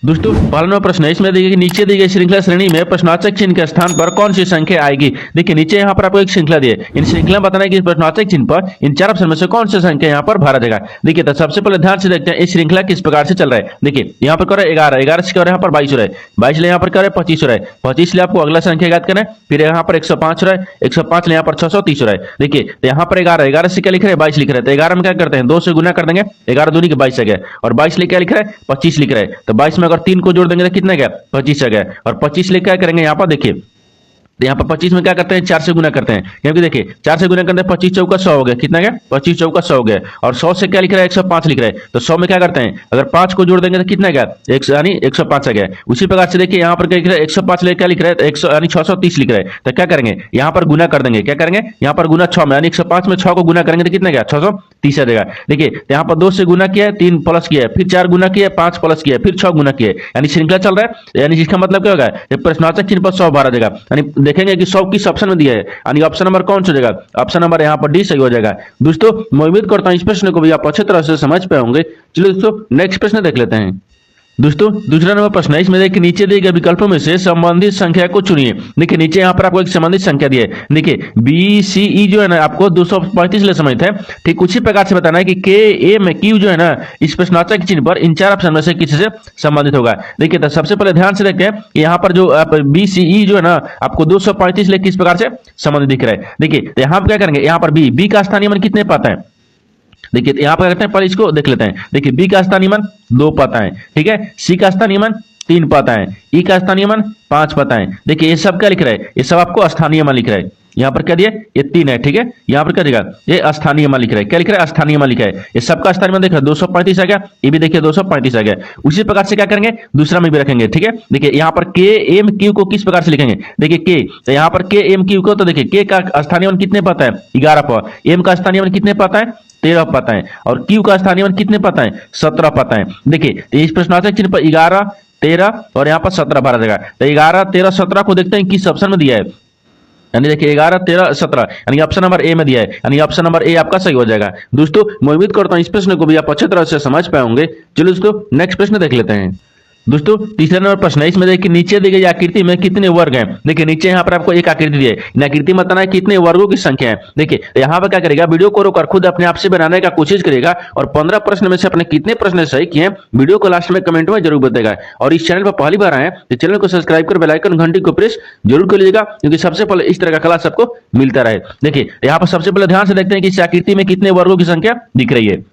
दोस्तों 12वां प्रश्न है, इसमें देखिए कि नीचे दी गई श्रृंखला श्रेणी में प्रश्नवाचक चिन्ह के स्थान पर कौन सी संख्या आएगी। देखिए नीचे यहाँ पर आपको एक श्रृंखला दी है, इन श्रृंखला में बताना है कि इस प्रश्नवाचक चिन्ह पर इन चार ऑप्शन में से कौन सी संख्या यहाँ पर भरा जाएगा। देखिए तो सबसे पहले ध्यान से देखते हैं इस श्रृंखला किस प्रकार से चल रहा है। देखिए यहाँ पर कर 11 से कर यहाँ पर 22 हो रहा है, 22 ले यहाँ पर कर 25 हो रहा है, 25 ले आपको अगला संख्या याद करना है, फिर यहाँ पर 105 हो रहा है, 105 ले यहाँ पर 630 हो रहा है। देखिए तो यहाँ पर 11 से क्या लिख रहे हैं 22 लिख रहे हैं, तो 11 में क्या करते हैं 2 से गुना कर देंगे, 11 दूनी के 22 आ गया, और 22 ले क्या लिख रहा है 25 लिख रहा है, तो 22 में अगर 3 को जोड़ देंगे तो कितना गया 25 आ गया, और 25 ले क्या करेंगे यहाँ पर देखिए, तो यहाँ पर 25 में क्या करते हैं 4 से गुना करते हैं, क्योंकि देखिए 4 से गुना करते हैं 25 चौका 100 हो गया, कितना गया 25 चौका 100 हो गया, और 100 से क्या लिख रहा है 105 लिख रहा है, तो 100 में क्या करते हैं अगर 5 को जोड़ देंगे तो कितना गया यानी 105 आ गया। उसी प्रकार से देखिए यहाँ पर क्या लिख रहा है 105 ले क्या लिख रहा है 100 यानी 630 लिख रहा है, तो क्या करेंगे यहाँ पर गुना कर देंगे, क्या करेंगे यहाँ पर गुना 6 में, यानी 105 में 6 को गुना करेंगे तो कितना गया 630 आ जाएगा। देखिए तो यहाँ पर 2 से गुना किया है, 3 प्लस किया है, फिर 4 गुना किया है, 5 प्लस किया है, फिर 6 गुना किया है, यानी श्रृंखला चल रहा है, यानी इसका मतलब क्या होगा प्रश्नवाचक चिन्ह पर 100 भरा जाएगा, यानी देखेंगे कि 100 किस ऑप्शन में दिया है, यानी ऑप्शन नंबर कौन सा हो जाएगा, ऑप्शन नंबर यहाँ पर डी सही हो जाएगा। दोस्तों मैं उम्मीद करता हूं इस प्रश्न को भी आप अच्छी तरह से समझ पाए होंगे। चलिए दोस्तों नेक्स्ट प्रश्न देख लेते हैं। दोस्तों दूसरा नंबर प्रश्न है, इसमें देखिए नीचे दिए गए विकल्पों में से संबंधित संख्या को चुनिए। देखिए नीचे यहाँ पर आपको एक संबंधित संख्या दी है, देखिए बी सी ई जो है ना आपको 235 ले संबंधित है, ठीक उसी प्रकार से बताना है कि के एम क्यू जो है ना इस प्रश्नवाचक चिन्ह पर इन चार ऑप्शन में से किसी से संबंधित होगा। देखिए तो सबसे पहले ध्यान से देखते हैं कि यहाँ पर जो बी सी ई जो है ना आपको 235 ले किस प्रकार से संबंधित दिख रहा है। देखिए तो यहाँ पर क्या करेंगे, यहाँ पर बी का स्थानीय मान कितने पाता है, देखिए यहाँ पर करते हैं पहले इसको देख लेते हैं। देखिए बी का स्थानीय मान 2 पाता है, ठीक है, सी का स्थानीय मान 3 पाता है, ई का स्थानीय मान 5 पाता है। देखिए ये सब क्या लिख रहा है, ये सब आपको स्थानीय मान लिख रहा है, यहाँ पर क्या दिया ये 3 है, ठीक है, यहाँ पर क्या देगा ये स्थानीय मान लिख रहा है, क्या लिख रहा है स्थानीय मान लिखा है, ये सबका स्थानीय मान देख रहा है 235 आ गया, ये भी देखिए 235 आ गया। उसी प्रकार से क्या करेंगे दूसरा में भी रखेंगे, ठीक है। देखिए यहाँ पर के एम क्यू को किस प्रकार से लिखेंगे, देखिए के तो यहाँ पर के एम क्यू को, तो देखिए के का स्थानीय मान कितने पाता है 11 पर, एम का स्थानीय मान कितने पाता है 13 पाता है, और क्यू का स्थानीय मान कितने पाता है 17 पाता है। देखिए इस प्रश्नवाचक चिन्ह पर 11 13 और यहाँ पर 17 भरा जाएगा, तो 11 13 17 को देखते हैं किस ऑप्शन में दिया है, यानी देखिए 11 13 17 यानी ऑप्शन नंबर ए में दिया है, यानी ऑप्शन नंबर ए आपका सही हो जाएगा। दोस्तों मैं उम्मीद करता हूं इस प्रश्न को भी आप अच्छी तरह से समझ पाए होंगे। चलो दोस्तों नेक्स्ट प्रश्न देख लेते हैं। दोस्तों तीसरा नंबर प्रश्न है, इसमें देखिए नीचे दी गई आकृति में कितने वर्ग हैं। देखिए नीचे यहाँ पर आपको एक आकृति दी है, इन आकृति में बताना है कितने वर्गों की संख्या है। देखिए यहाँ पर क्या करेगा, वीडियो को रोककर खुद अपने आप से बनाने का कोशिश करेगा, और 15 प्रश्न में से अपने कितने प्रश्न सही किए हैं वीडियो को लास्ट में कमेंट में जरूर बताएगा। और इस चैनल पर पहली बार आए तो चैनल को सब्सक्राइब कर बेल आइकन घंटी को प्रेस जरूर कर लीजिएगा, क्योंकि सबसे पहले इस तरह का क्लास आपको मिलता रहे। देखिए यहाँ पर सबसे पहले ध्यान से देखते हैं कि इस आकृति में कितने वर्गों की संख्या दिख रही है।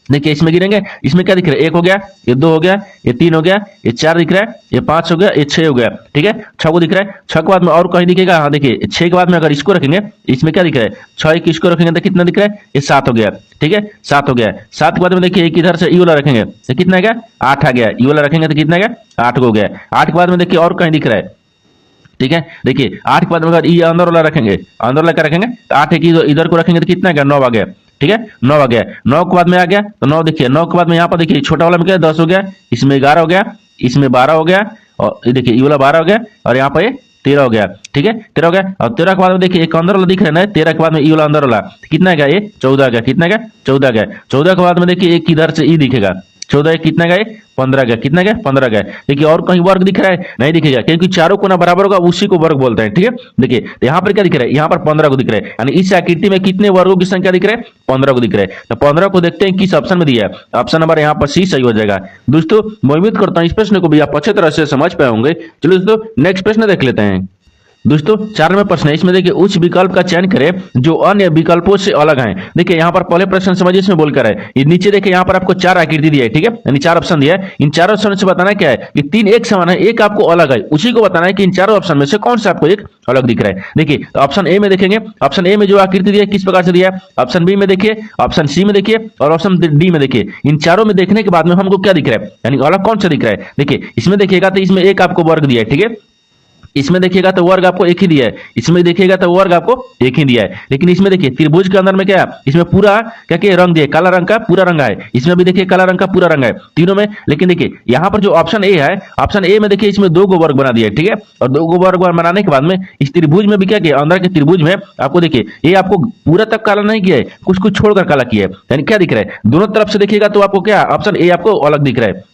देखिए इसमें गिनेंगे, इसमें क्या दिख रहा है 1 हो गया, ये 2 हो गया, ये 3 हो गया, ये 4 दिख रहा है, ये 5 हो गया, ये 6 हो गया, ठीक है, 6 को दिख रहा है। 6 के बाद में और कहीं दिखेगा, हाँ देखिए 6 के बाद में अगर इसको रखेंगे, इसमें क्या दिख रहा है 6 एक इसको रखेंगे तो कितना दिख रहा है ये 7 हो गया, ठीक है 7 हो गया। 7 के बाद में देखिए एक इधर से ई वाला रखेंगे तो कितना आ गया 8 आ गया, ई वाला रखेंगे तो कितना आ गया 8 हो गया। 8 के बाद में देखिए और कहीं दिख रहा है, ठीक है, देखिए 8 के बाद में अगर ई अंदर वाला रखेंगे, अंदर वाला क्या रखेंगे तो 8 एक इधर को रखेंगे तो कितना आ गया 9 आ गया, ठीक है 9 आ गया। 9 के बाद में आ गया तो 9 देखिए, 9 के बाद में यहाँ पर देखिए छोटा वाला में क्या 10 हो गया, इसमें 11 हो गया, इसमें 12 हो गया, और ये देखिए ये वाला 12 हो गया, और यहाँ पर 13 हो गया, ठीक है 13 हो गया। और 13 के बाद में देखिए एक अंदर वाला दिख रहा है ना, 13 के बाद में ई वाला अंदर वाला कितना गया ये 14 गया, कितना गया 14 गया। 14 के बाद में देखिए एक इधर से ई दिखेगा, 14 कितना गया 15 गया, कितना गया 15 गया। देखिए और कहीं वर्ग दिख रहा है नहीं दिखेगा, क्योंकि चारों कोना बराबर होगा उसी को वर्ग बोलते हैं, ठीक है। देखिए यहाँ पर क्या दिख रहा है, यहाँ पर 15 को दिख रहा है, यानी इस आकृति में कितने वर्गों की संख्या दिख रहा है 15 को दिख रहा है। तो 15 को देखते हैं किस ऑप्शन में दिया है, ऑप्शन नंबर यहाँ पर सी सही हो जाएगा। दोस्तों मैं उम्मीद करता हूँ इस प्रश्न को भी आप अच्छी तरह से समझ पाए होंगे। चलो दोस्तों नेक्स्ट प्रश्न देख लेते हैं। दोस्तों 4 नंबर प्रश्न है, इसमें देखिए उच्च विकल्प का चयन करें जो अन्य विकल्पों से अलग हैं। देखिए यहाँ पर पहले प्रश्न समझिए, इसमें बोलकर है ये नीचे देखिए यहाँ पर आपको 4 आकृति दी है, ठीक है, यानी 4 ऑप्शन दिया है। इन चारों ऑप्शन से बताना क्या है कि 3 एक समान है, एक आपको अलग है, उसी को बताना है कि इन चारों ऑप्शन में से कौन सा आपको एक अलग दिख रहा है। देखिए तो ऑप्शन ए में देखेंगे, ऑप्शन ए में जो आकृति दी है किस प्रकार से दिया है, ऑप्शन बी में देखिए, ऑप्शन सी में देखिए, और ऑप्शन डी में देखिए। इन चारों में देखने के बाद में हमको क्या दिख रहा है, यानी अलग कौन सा दिख रहा है। देखिए इसमें देखिएगा तो इसमें एक आपको वर्ग दिया है, ठीक है, इसमें देखिएगा तो वर्ग आपको एक ही दिया है, इसमें देखिएगा तो वर्ग आपको एक ही दिया है। लेकिन इसमें देखिए त्रिभुज के अंदर में क्या है, इसमें पूरा क्या क्या रंग दिया है, काला रंग का पूरा रंग है, इसमें भी देखिए काला रंग का पूरा रंग है तीनों में। लेकिन देखिए यहाँ पर जो ऑप्शन ए है, ऑप्शन ए में देखिए इसमें 2 गो वर्ग बना दिया है, ठीक है, और 2 गो वर्ग बनाने के बाद में इस त्रिभुज में भी क्या किया, अंदर के त्रिभुज में आपको देखिए ये आपको पूरा तक काला नहीं किया है, कुछ कुछ छोड़कर काला किया है, यानी क्या दिख रहा है दोनों तरफ से देखिएगा तो आपको क्या ऑप्शन ए आपको अलग दिख रहा है।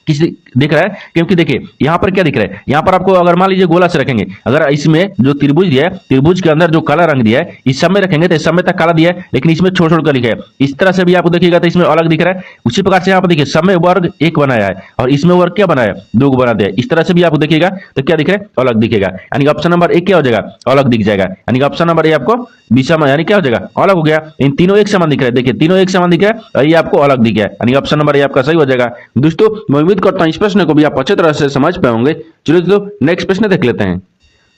किसी दिख रहा है क्योंकि देखिए यहाँ पर क्या दिख रहा है, यहाँ पर आपको अगर मान लीजिए गोला से रखेंगे, अगर इसमें जो त्रिभुज दिया है, त्रिभुज के अंदर जो काला रंग दिया है इस सब में रखेंगे तो इस सब में तक काला दिया है, लेकिन इसमें छोड़ छोड़ कर लिखा है। इस तरह से भी आपको देखिएगा तो इसमें अलग दिख रहा है। उसी प्रकार से यहाँ पर देखिए सब में वर्ग एक बनाया है और इसमें वर्ग क्या बनाया है, दो बना दिया है। इस तरह से भी आपको देखिएगा तो क्या दिख रहा है, अलग दिखेगा। यानी ऑप्शन नंबर एक क्या हो जाएगा, अलग दिख जाएगा। यानी ऑप्शन नंबर ए आपको विषम यानी क्या हो जाएगा, अलग हो गया। इन तीनों एक समान दिख रहा है, देखिए तीनों एक समान दिख रहा है और ये आपको अलग दिख गया। यानी ऑप्शन नंबर ए आपका सही हो जाएगा। दोस्तों मैं उम्मीद करता हूं इस प्रश्न को भी आप अच्छे तरह से समझ पाए होंगे। चलिए दोस्तों नेक्स्ट प्रश्न देख लेते हैं।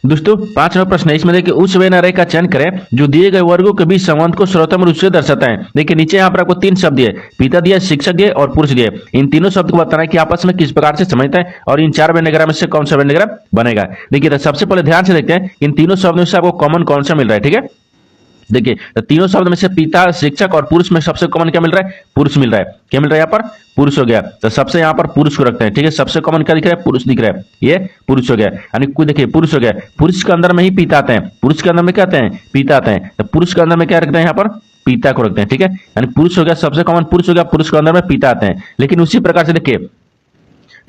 दोस्तों 5वां प्रश्न है, इसमें देखिए उस व्यय का चयन करें जो दिए गए वर्गों के बीच संबंध को सर्वोत्तम रूप से दर्शाता है। देखिए नीचे यहाँ पर आपको तीन शब्द दिए, पिता दिया, शिक्षक दिए और पुरुष दिए। इन तीनों शब्द को बताना है कि आपस में किस प्रकार से समझते हैं और इन चार व्यंग्यग्राम में से कौन सा व्यंग्यग्राम बनेगा। देखिए तो सबसे पहले ध्यान से देखते हैं इन तीनों शब्दों से आपको कॉमन कौन सा मिल रहा है। ठीक है, देखिए तो तीनों शब्द में से पिता, शिक्षक और पुरुष में सबसे कॉमन क्या मिल रहा है, पुरुष मिल रहा है। क्या मिल रहा है यहाँ पर, पुरुष हो गया। तो सबसे यहाँ पर पुरुष को रखते हैं। ठीक है, सबसे कॉमन क्या दिख रहा है, पुरुष दिख रहा है, ये पुरुष हो गया। यानी कोई देखिए पुरुष हो गया, पुरुष के अंदर में ही पिता आते हैं, पुरुष के अंदर में क्या आते हैं, पिता आते हैं। तो पुरुष के अंदर में क्या रखते हैं, यहाँ पर पिता को रखते हैं। ठीक है, यानी पुरुष हो गया, सबसे कॉमन पुरुष हो गया, पुरुष के अंदर में पिता आते हैं। लेकिन उसी प्रकार से देखिए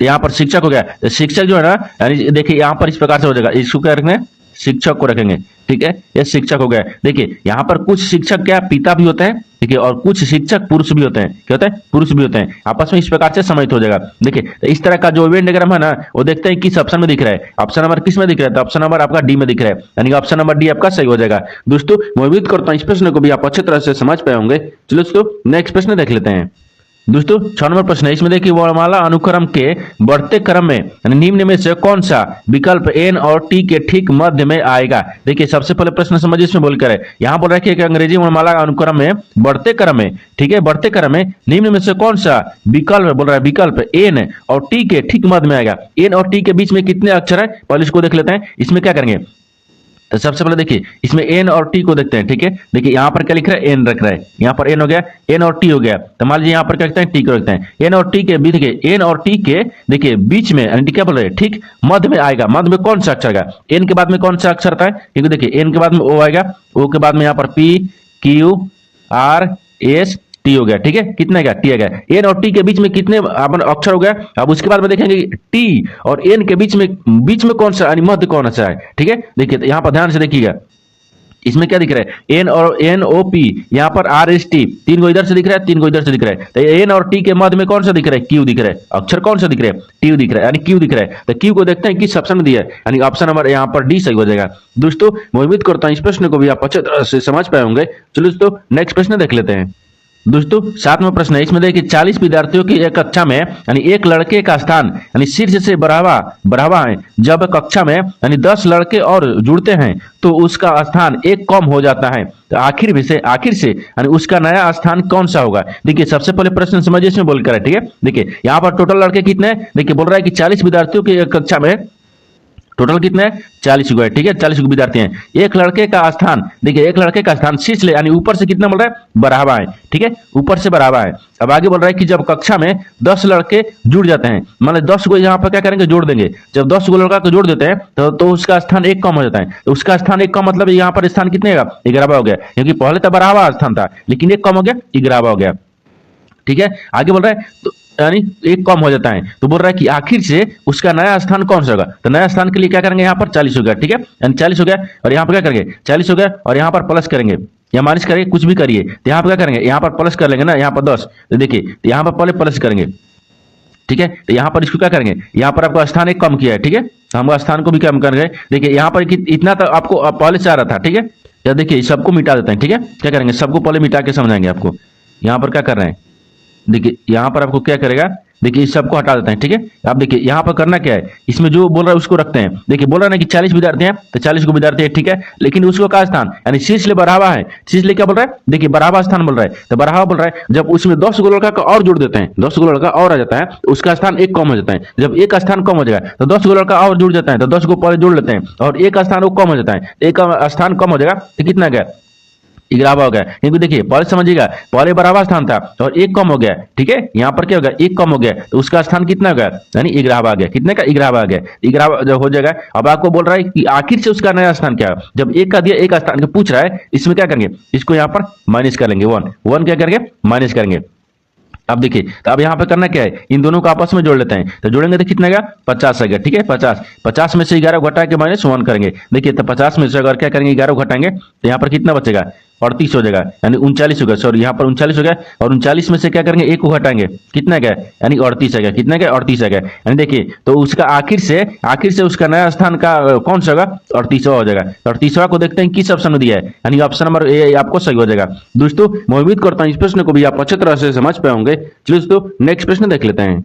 यहाँ पर शिक्षक हो गया, तो शिक्षक जो है ना, यानी देखिए यहाँ पर इस प्रकार से हो जाएगा, इसको क्या रखना है, शिक्षक को रखेंगे। ठीक है, ये शिक्षक हो गया। देखिए यहाँ पर कुछ शिक्षक क्या पिता भी होते हैं, ठीक है, और कुछ शिक्षक पुरुष भी होते हैं। क्या होते हैं, पुरुष भी होते हैं। आपस में इस प्रकार से समाहित हो जाएगा। देखिए तो इस तरह का जो इवेंट डायग्राम है ना, वो देखते हैं किस ऑप्शन में दिख रहा है। ऑप्शन नंबर किस में दिख रहा है, तो ऑप्शन नंबर आपका डी में दिख रहा है। यानी ऑप्शन नंबर डी आपका सही हो जाएगा। दोस्तों मैं उम्मीद करता हूँ इस प्रश्न को भी आप अच्छी तरह से समझ पाए होंगे। चलो दोस्तों नेक्स्ट प्रश्न देख लेते हैं। दोस्तों 6 नंबर प्रश्न है, इसमें देखिए वर्णमाला अनुक्रम के बढ़ते क्रम में निम्न में से कौन सा विकल्प एन और टी के ठीक मध्य में आएगा। देखिए सबसे पहले प्रश्न समझिए, इसमें बोल कर है, यहाँ बोल रहा है कि अंग्रेजी वर्णमाला अनुक्रम में बढ़ते क्रम में, ठीक है, बढ़ते क्रम में निम्न में से कौन सा विकल्प बोल रहा है, विकल्प एन और टी के ठीक मध्य में आएगा। एन और टी के बीच में कितने अक्षर है, पहले इसको देख लेते हैं। इसमें क्या करेंगे, तो सबसे पहले देखिए इसमें एन और टी को देखते हैं। ठीक है, देखिए यहाँ पर क्या लिख रहा है, एन रख रहा है, यहाँ पर एन हो गया, एन और टी हो गया। तो मान लीजिए यहाँ पर क्या रखते हैं, टी को रखते हैं। एन और टी के बीच, देखिए एन और टी के देखिए बीच में, यानी क्या बोल रहे हैं, ठीक मध्य में आएगा। मध्य में कौन सा अक्षर आएगा, एन के बाद में कौन सा अक्षर आता है, क्योंकि देखिए एन के बाद में ओ आएगा, ओ के बाद में यहाँ पर P Q R S T हो गया। ठीक है, कितना गया, टी आ गया। एन और टी के बीच में कितने अपन अक्षर हो गया। अब उसके बाद में देखेंगे टी और एन के बीच में कौन सा, यानी मध्य कौन सा है। ठीक है, देखिए तो यहाँ पर ध्यान से देखिएगा, इसमें क्या दिख रहा है, एन और एन ओ पी, यहाँ पर आर एस टी, तीन को इधर से दिख रहा है, तीन को इधर से दिख रहा है। तो एन और टी के मध्य में कौन सा दिख रहा है, क्यू दिख रहा है। अक्षर कौन सा दिख रहा है, टी दिख रहा है, यानी क्यू दिख रहा है। तो क्यू को देखते हैं किस ऑप्शन में दिया है, यानी ऑप्शन नंबर यहाँ पर डी सही हो जाएगा। दोस्तों मैं उम्मीद करता हूँ इस प्रश्न को भी आप अच्छे तरह से समझ पाए होंगे। चलो दोस्तों नेक्स्ट प्रश्न देख लेते हैं। दोस्तों 7वां प्रश्न है, इसमें देखिए 40 विद्यार्थियों की एक कक्षा में यानी एक लड़के का स्थान यानी शीर्ष से बढ़ावा है। जब कक्षा में यानी 10 लड़के और जुड़ते हैं तो उसका स्थान एक कम हो जाता है। तो आखिर से यानी उसका नया स्थान कौन सा होगा। देखिए सबसे पहले प्रश्न समझिए, इसमें बोलकर है। ठीक है, देखिए यहाँ पर टोटल लड़के कितने हैं, देखिए बोल रहा है कि 40 विद्यार्थियों की एक कक्षा में टोटल कितने हैं, 40 गो है। ठीक है, 40 विद्यार्थी हैं। एक लड़के का स्थान, देखिए एक लड़के का स्थान शीर्ष ले यानी ऊपर से कितना बोल रहा है, बढ़ावा है। ठीक है, ऊपर से बढ़ावा है। अब आगे बोल रहा है कि जब कक्षा में 10 लड़के जुड़ जाते हैं, मान लो 10 को यहाँ पर क्या करेंगे, जोड़ देंगे। जब 10 को लड़का को जोड़ देते हैं तो उसका स्थान एक कम हो जाता है। तो उसका स्थान एक कम मतलब यहाँ पर स्थान कितने का, 11वां हो गया, क्योंकि पहले तो बढ़ावा स्थान था लेकिन एक कम हो गया, 11वां हो गया। ठीक है, आगे बोल रहा है तो यानी एक कम हो जाता है। तो बोल रहा है कि आखिर से उसका नया स्थान कौन सा होगा। तो नया स्थान के लिए क्या करेंगे, यहाँ पर 40 हो गया। ठीक है, यानी 40 हो गया और यहाँ पर क्या करेंगे, 40 हो गया और यहाँ पर प्लस करेंगे या माइनस करेंगे, कुछ भी करिए। तो यहाँ पर क्या करेंगे, यहाँ पर प्लस कर लेंगे ना, यहाँ पर 10। तो देखिए यहाँ पर पहले प्लस करेंगे। ठीक है, तो यहाँ पर इसको क्या करेंगे, यहाँ पर आपका स्थान एक कम किया है। ठीक है, हम स्थान को भी कम करेंगे। देखिए यहाँ पर इतना तो आपको पहले से आ रहा था। ठीक है, या देखिए सबको मिटा देते हैं। ठीक है, क्या करेंगे, सबको पहले मिटा के समझाएंगे आपको। यहाँ पर क्या कर रहे हैं, देखिए यहाँ पर आपको क्या करेगा, देखिए इस सबको हटा देते हैं। ठीक है, आप देखिए यहाँ पर करना क्या है, इसमें जो बोल रहा है उसको रखते हैं। देखिए बोल रहा है ना कि 40 विद्यार्थी हैं तो 40 को विद्यार्थी है। ठीक है, लेकिन उसको का स्थान यानी शीर्ष ले बढ़ावा है। शीर्ष ले क्या बोल रहा है, देखिए बढ़ावा स्थान बोल रहा है। तो बढ़ावा बोल रहा है जब उसमें 10 को लड़का का और जोड़ देते हैं, 10 को लड़का और आ जाता है, उसका स्थान एक कम हो जाता है। जब एक स्थान कम हो जाएगा तो 10 को लड़का और जुड़ जाता है, तो 10 को पहले जोड़ लेते हैं और एक स्थान वो कम हो जाता है। एक स्थान कम हो जाएगा तो कितना गया, 11वां हो गया। क्योंकि देखिए पहले समझिएगा, पहले बढ़ावा स्थान था और एक कम हो गया। ठीक है, यहाँ पर क्या हो गया, एक कम हो गया तो उसका स्थान कितना हो गया, यानी 11वां आ गया। कितने का, 11वां आ गया। 11वां जब हो जाएगा, अब आपको बोल रहा है कि आखिर से उसका नया स्थान क्या है। जब एक का दिया, एक स्थान का पूछ रहा है, इसमें क्या करेंगे, इसको यहाँ पर माइनस कर लेंगे, 1 क्या करेंगे, माइनस करेंगे। अब देखिए, तो अब यहाँ पे करना क्या है, इन दोनों को आपस में जोड़ लेते हैं। तो जोड़ेंगे तो कितना गया, 50 आ गया। ठीक है, 50 में से 11 घटा के -1 करेंगे। देखिए, तो 50 में से अगर क्या करेंगे, 11 घटाएंगे तो यहाँ पर कितना बचेगा, 38 हो जाएगा, यानी 39 हो गया। सॉरी, यहाँ पर 39 हो गया, और 39 में से क्या करेंगे, 1 को घटाएंगे, कितना गया, यानी 38 आ गया। कितना गया, 38 आ गया। यानी देखिए, तो उसका आखिर से उसका नया स्थान का कौन सा होगा, 38वां हो जाएगा। तो 38वां को देखते हैं किस ऑप्शन में दिया है, यानी ऑप्शन नंबर ए आपको सही हो जाएगा। दोस्तों, मैं उम्मीद करता हूँ इस प्रश्न को भी आप अच्छी तरह से समझ पाए होंगे। चलिए दोस्तों, नेक्स्ट प्रश्न देख लेते हैं।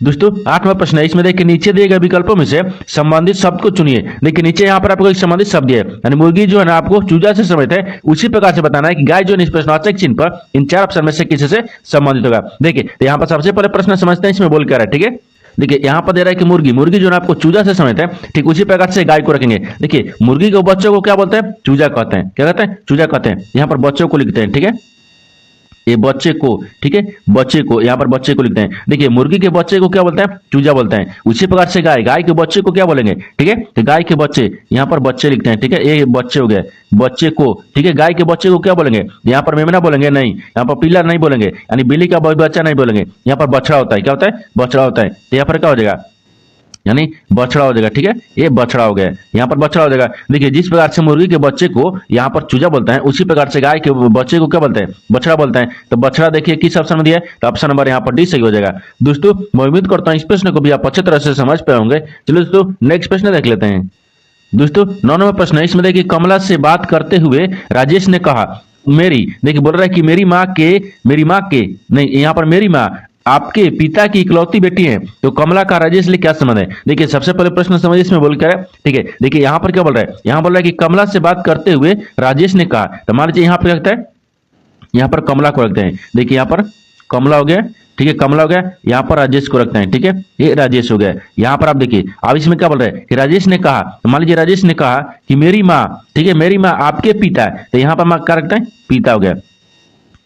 दोस्तों, 8वां प्रश्न है, इसमें देखिए नीचे दिए गए विकल्पों में से संबंधित शब्द को चुनिए। देखिए, नीचे यहाँ पर आपको एक संबंधित शब्द दिया है, यानी मुर्गी जो है ना आपको चूजा से संबंधित है, उसी प्रकार से बताना है कि गाय जो है इस प्रश्नवाचक चिन्ह पर इन 4 ऑप्शन में से किसी से संबंधित होगा। देखिए, तो यहाँ पर सबसे पहले प्रश्न समझते हैं, इसमें बोल क्या रहा है। ठीक है, देखिए यहाँ पर दे रहा है कि मुर्गी जो है आपको चूजा से संबंधित है, ठीक उसी प्रकार से गाय को रखेंगे। देखिए, मुर्गी के बच्चों को क्या बोलते हैं, चूजा कहते हैं। क्या कहते हैं, चूजा कहते हैं। यहाँ पर बच्चों को लिखते हैं। ठीक है, ये बच्चे को, ठीक है, बच्चे को, यहाँ पर बच्चे को लिखते हैं। देखिए, मुर्गी के बच्चे को क्या बोलते हैं, चूजा बोलते हैं। उसी प्रकार से गाय के बच्चे को क्या बोलेंगे, ठीक है, तो गाय के बच्चे, यहाँ पर बच्चे लिखते हैं। ठीक है, ये बच्चे हो गए, बच्चे को, ठीक है, गाय के बच्चे को क्या बोलेंगे, यहाँ पर मेमना बोलेंगे नहीं, यहाँ पर पिल्ला नहीं बोलेंगे, यानी बिल्ली का बच्चा नहीं बोलेंगे, यहाँ पर बछड़ा होता है। क्या होता है, बछड़ा होता है। तो यहाँ पर क्या हो जाएगा, यानी बछड़ा हो जाएगा। ठीक है, ये बछड़ा हो गया, यहाँ पर बछड़ा हो जाएगा। देखिए, जिस प्रकार से मुर्गी के बच्चे को यहाँ पर चूजा बोलता है, उसी प्रकार से गाय के बच्चे को क्या बोलते हैं, बछड़ा बोलते हैं। तो बछड़ा देखिए किस ऑप्शन में दिया है, तो ऑप्शन नंबर यहाँ पर डी सही हो जाएगा। दोस्तों, मैं उम्मीद करता हूँ इस प्रश्न को भी आप अच्छी तरह से समझ पाए होंगे। चलिए दोस्तों, नेक्स्ट प्रश्न देख लेते हैं। दोस्तों, 9वां प्रश्न है, इसमें देखिए कमला से बात करते हुए राजेश ने कहा, मेरी, देखिए बोल रहा है कि मेरी माँ के नहीं, यहाँ पर मेरी माँ आपके पिता की इकलौती बेटी है, तो कमला का राजेश लिए क्या संबंध है। देखिए, सबसे पहले प्रश्न समझिए, इसमें बोल क्या है। ठीक है, देखिए यहाँ पर क्या बोल रहा है, यहाँ बोल रहा है कि कमला से बात करते हुए राजेश ने कहा, तो मान लीजिए यहाँ पे रखता है, यहाँ पर कमला को रखते हैं। देखिए, यहाँ पर कमला हो गया, ठीक है, कमला हो गया, यहाँ पर राजेश को रखते हैं। ठीक है, ये राजेश हो गया। यहाँ पर आप देखिए, अब इसमें क्या बोल रहे हैं कि राजेश ने कहा, तो मान लीजिए राजेश ने कहा कि मेरी माँ, ठीक है, मेरी माँ आपके पिता है, तो यहाँ पर माँ क्या रखते हैं, पिता हो गया।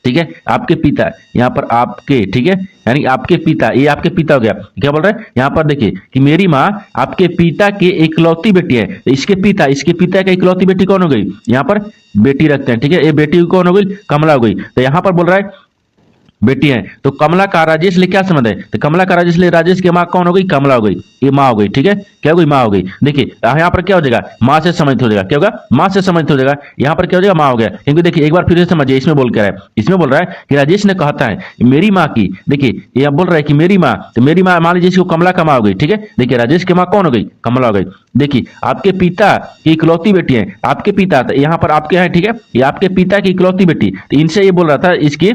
ठीक है, आपके पिता, यहाँ पर आपके, ठीक है, यानी आपके पिता, ये आपके पिता हो गया। क्या बोल रहा है, यहाँ पर देखिए कि मेरी माँ आपके पिता के इकलौती बेटी है, तो इसके पिता का इकलौती बेटी कौन हो गई, यहाँ पर बेटी रखते हैं। ठीक है, ये बेटी कौन हो गई, कमला हो गई। तो यहाँ पर बोल रहा है बेटी है, तो कमला का राजेश लिए क्या संबंध है, तो कमला का राजेश लिए राजेश की माँ कौन हो गई, कमला हो गई, ये माँ हो गई। ठीक है, क्या हो गई, माँ हो गई। देखिए, यहाँ पर क्या हो जाएगा, माँ से संबंधित हो जाएगा। क्या होगा, माँ से संबंधित हो जाएगा। यहाँ पर क्या हो जाएगा, माँ हो गया। क्योंकि देखिए, एक बार फिर से समझिए, इसमें बोल क्या है, इसमें बोल रहा है कि राजेश ने कहता है मेरी माँ की, देखिए ये बोल रहा है कि मेरी माँ, तो मेरी माँ मान लीजिए इसको कमला का माँ हो गई। ठीक है, देखिए राजेश की माँ कौन हो गई, कमला हो गई। देखिए, आपके पिता की इकलौती बेटी है, आपके पिता, तो यहाँ पर आपके हैं, ठीक है, ये आपके पिता की इकलौती बेटी, तो इनसे ये बोल रहा था इसकी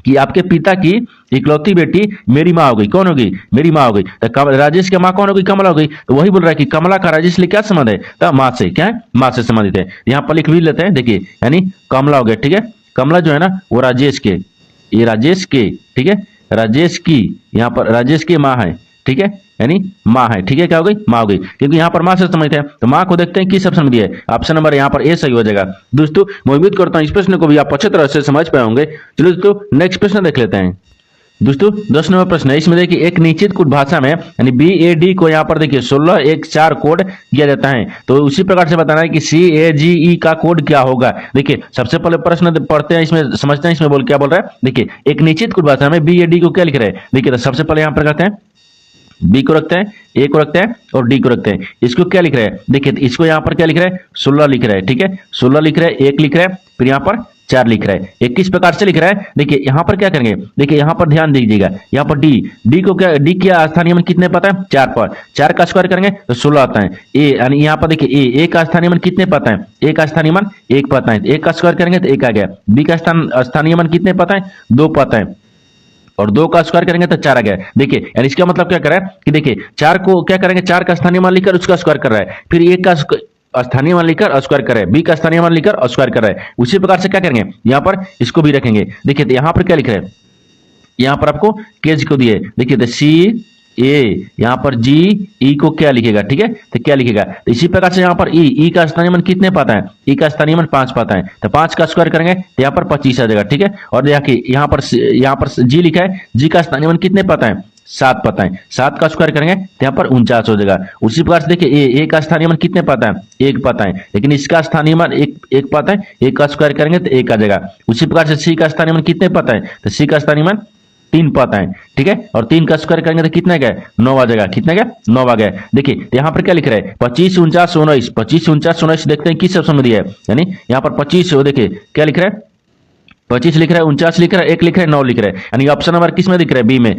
कि आपके पिता की इकलौती बेटी मेरी माँ हो गई, कौन हो गई, मेरी माँ हो गई। तो राजेश की माँ कौन हो गई, कमला हो गई। तो वही बोल रहा है कि कमला का राजेश लिए क्या संबंध है, तो माँ से, क्या है, माँ से संबंधित है। यहाँ पर लिख भी लेते हैं, देखिए, यानी कमला हो गया। ठीक है, कमला जो है ना वो राजेश के, ये राजेश के, ठीक है, राजेश की, यहाँ पर राजेश की माँ है। ठीक है, यानी माँ है। ठीक है, क्या हो गई, माँ हो गई, क्योंकि यहाँ पर माँ से संबंधित है। तो माँ को देखते हैं किस ऑप्शन में दिया है, ऑप्शन नंबर यहाँ पर ए सही हो जाएगा। दोस्तों, मैं उम्मीद करता हूँ इस प्रश्न को भी आप अच्छी तरह से समझ पाए होंगे। चलो दोस्तों, नेक्स्ट प्रश्न देख लेते हैं। दोस्तों, 10वां प्रश्न है, इसमें देखिए एक निश्चित कुछ भाषा में, यानी BAD को यहाँ पर देखिए 1614 कोड किया जाता है, तो उसी प्रकार से बताना है कि CAGE का कोड क्या होगा। देखिए, सबसे पहले प्रश्न पढ़ते हैं, इसमें समझते हैं, इसमें क्या बोल रहा है। देखिए, एक निश्चित कुछ भाषा में BAD को क्या लिख रहे हैं। देखिए, तो सबसे पहले यहाँ पर कहते हैं बी को रखते हैं, ए को रखते हैं और डी को रखते हैं। इसको क्या लिख रहे हैं, देखिए इसको यहाँ पर क्या लिख रहे हैं, 16 लिख रहे हैं। ठीक है, 16 लिख रहे हैं, 1 लिख रहे हैं, फिर यहाँ पर 4 लिख रहा है। 21 प्रकार से लिख रहा है। देखिए, यहाँ पर क्या करेंगे, देखिए यहाँ पर ध्यान दीजिएगा, यहाँ पर डी को क्या, डी क्या स्थानीय मान कितने पता है, 4 पर, 4 का स्क्वायर करेंगे तो 16 आता है। ए, यानी यहाँ पर देखिए ए का स्थानीय मान कितने पता है, ए का स्थानीय मान 1 पता है, 1 का स्क्वायर करेंगे तो 1 आ गया। बी का स्थानीय मान कितने पता है, 2 पता है, और 2 का स्क्वायर करेंगे तो 4 आ गया। देखिए, यानी इसका मतलब क्या कर रहा है कि देखिए 4 को क्या करेंगे, 4 का स्थानीय मान लेकर उसका स्क्वायर कर रहा है, फिर 1 का स्थानीय मान लेकर स्क्वायर कर रहे हैं, बी का स्थानीय मान लेकर स्क्वायर कर रहे हैं। उसी प्रकार से क्या करेंगे, यहाँ पर इसको भी रखेंगे। देखिए, तो यहाँ पर क्या लिख रहे हैं, यहाँ पर आपको केज को दिए, देखिए C ए, यहाँ पर G E को क्या लिखेगा, ठीक है, तो क्या लिखेगा, तो इसी प्रकार से यहाँ पर E का स्थानीय मान कितने पाता है, E का स्थानीय मान 5 पाता है, तो 5 का स्क्वायर करेंगे तो यहाँ पर 25 आ जाएगा। ठीक है, और देखिए यहाँ पर G लिखा है, G का स्थानीय मान कितने पाता है, 7 पाता है, 7 का स्क्वायर करेंगे तो यहाँ पर 49 हो जाएगा। उसी प्रकार से देखिए ए का स्थानीय मान कितने पाता है, 1 पाता है, लेकिन इसका स्थानीय मान 1 पाता है, 1 का स्क्वायर करेंगे तो 1 आ जाएगा। उसी प्रकार से C का स्थानीय मान कितने पाता है, तो C का स्थानीय मान तीन पद हैं, ठीक है, और तीन का स्क्वायर करेंगे तो कितना गया, 9 आ जाएगा। कितना गया, 9 आ गया। देखिए तो यहाँ पर क्या लिख रहा है, 25 49 19, 25 49 19 देखते हैं किस ऑप्शन में दिया है, यानी यहाँ पर 25 हो, देखिए क्या लिख रहा है, 25 लिख रहा है, 49 लिख रहा है, 1 लिख रहा है, 9 लिख रहा है, यानी ऑप्शन नंबर किस में दिख रहा है, बी में।